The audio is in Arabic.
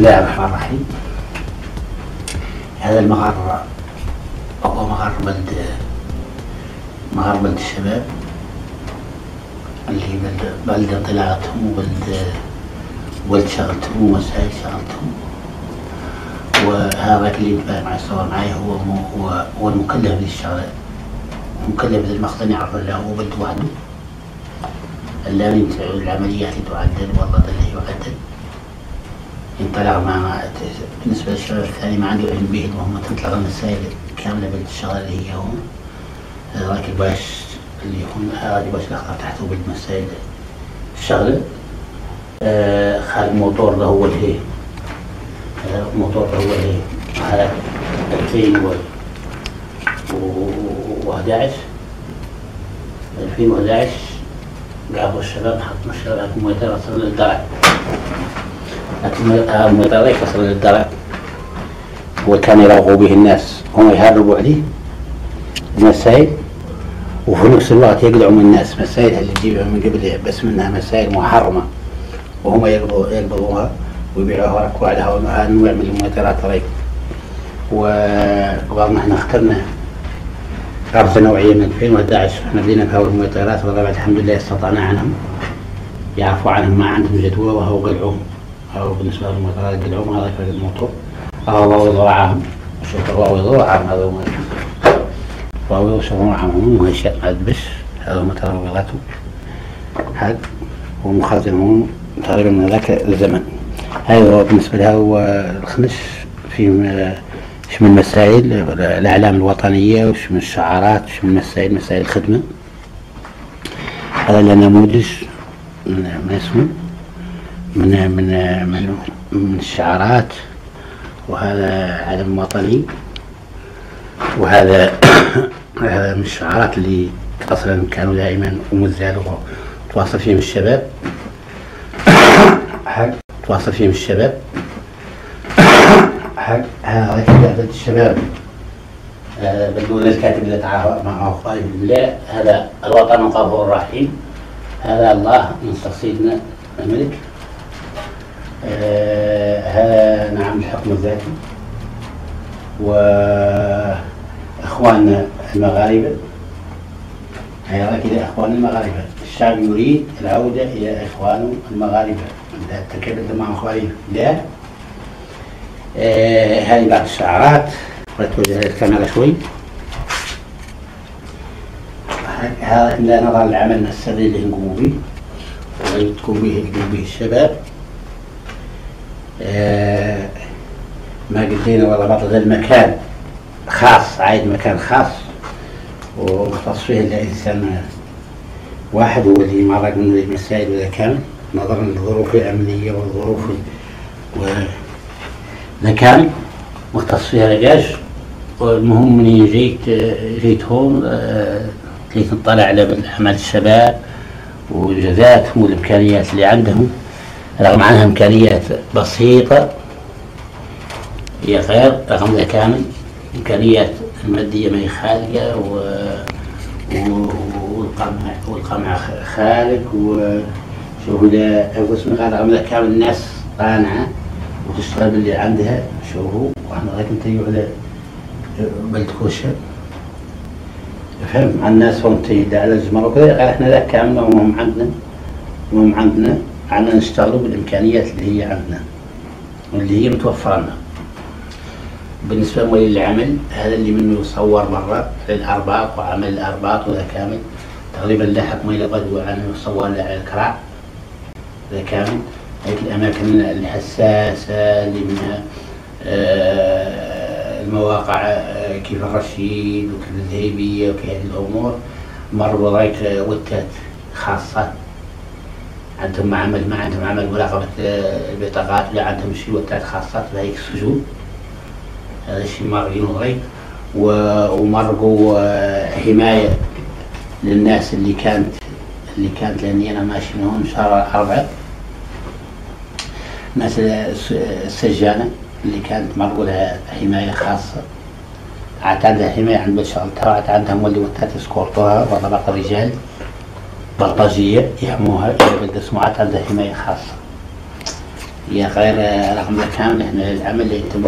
الله الرحمن الرحيم. هذا المغار هو مغار بلد الشباب، اللي بلد طلعتهم وبلد شغلتهم ومسائل شغلتهم. وهذاك اللي مع الصور معي هو المكلف للشغلة، المكلف للمقطن يعرف له هو بلد وحده، اللي العمليات اللي تعدل والله اللي يعدل ينطلق مع. بالنسبة للشغل الثاني ما عندي علم به، المهم تطلق المسائل كاملة بلد الشغلة اللي هي هون. هذاك الباش اللي هون، هذا الباش الأخضر تحته بلد مسائل الشغلة. خارج الموتور ده هو اللي الموتور ده هو اللي على 2011 قابوا الشباب حطوا الشباب الموتور وصلوا للدرع، لكن الموتور وصلوا للدرع وكان يراوغوا به الناس، هم يهربوا عليه المسائل، وفي نفس الوقت يقلعوا من الناس مسائل اللي تجيبها من قبل بس منها مسائل محرمة، وهم يقبضوها ويبيعوها ويركبوا عليها نوع من الموتورات طريق. وقالنا احنا اخترنا غرفة نوعية من 2011 احنا بدينا في هؤلاء الموتورات، وطبعا الحمد لله استطعنا عنهم، يعرفوا عنهم ما عندهم جدوى وهو قلعوهم. هو بالنسبة للموتورات قلعوهم، هذا فرق الموتور هو ضرعهم، شوف هو ضرعهم، هذا هو وشوفوا معهم وهي شيء ما بس هذا موتور وغلاته هذا هو مخزنهم تقريبا من ذاك الزمن. هذا هو بالنسبة له هو الخنش في من المسائل الأعلام الوطنية، وش من الشعارات، وش من مسائل الخدمة. هذا نموذج من اسمه من الشعارات، وهذا علم وطني، وهذا هذا من الشعارات اللي أصلا كانوا دائما ومازالوا تواصل فيهم الشباب هذا كتابة الشباب بدون الكاتب اللي تعاون مع أخواني بالله. هذا الوطن وقابه الرحيم، هذا الله من سيدنا الملك. هذا نعم الحكم الذاتي، وإخواننا المغاربة. هذا كده إخوان المغاربة، الشعب يريد العودة إلى إخوانه المغاربة، لا تكلم مع إخوانه لا. هذه بعض الشعارات وتوجه للكاميرا شوي. هذا لا نظر لعملنا السري اللي نقوم به واللي تقوم به الشباب. ما قلنا والله بطل المكان خاص، عايد مكان خاص ومختص فيه الإنسان واحد، هو اللي يمرق من المسائل وإذا كان نظرا للظروف الأمنية والظروف إذا كان مختص فيها رجاج. والمهم مني جيت هون جيت نطلع على أعمال الشباب وإنجازاتهم والإمكانيات اللي عندهم، رغم عنها إمكانيات بسيطة هي غير رغم ذا كامل إمكانيات المادية ما هي خالقة، والقمع خالق، وشهداء واسمه رغم ذا كامل الناس قانعة وتشتغل باللي عندها. شوفوا واحنا غير نتيجوا على بلد كوشة فهم عن الناس هم تيجي على الجمر وكذا، قال احنا ذاك كاملة وهم عندنا نشتغلوا بالإمكانيات اللي هي عندنا واللي هي متوفرة لنا. بالنسبة لمولي العمل هذا اللي منه يصور مرة للأرباط وعمل الأرباط وذا كامل تقريبا لاحق ميل غدوة عنه يصور على الكراع ذا كامل. هيك الأماكن الحساسة اللي منها المواقع كيف الرشيد وكيف الذهبية وكيف هذه الأمور مر ورايك وتات خاصة عندهم ما عندهم عمل مراقبة البطاقات ولا عندهم شيء وتات خاصة لهيك السجون. هذا الشيء مارقين ورايك ومرقوا حماية للناس اللي كانت لأني أنا ماشي من هون شهر 4 الناس السجانة اللي كانت مرقوا لها حماية خاصة، عاد عندها حماية عند بشغلتها، عاد عندها مولي وتات يسكورتوها وطبقة الرجال بلطجية يحموها إلى بلد اسمه، عاد عندها حماية خاصة. يا غير رقم كامل احنا العمل اللي يتم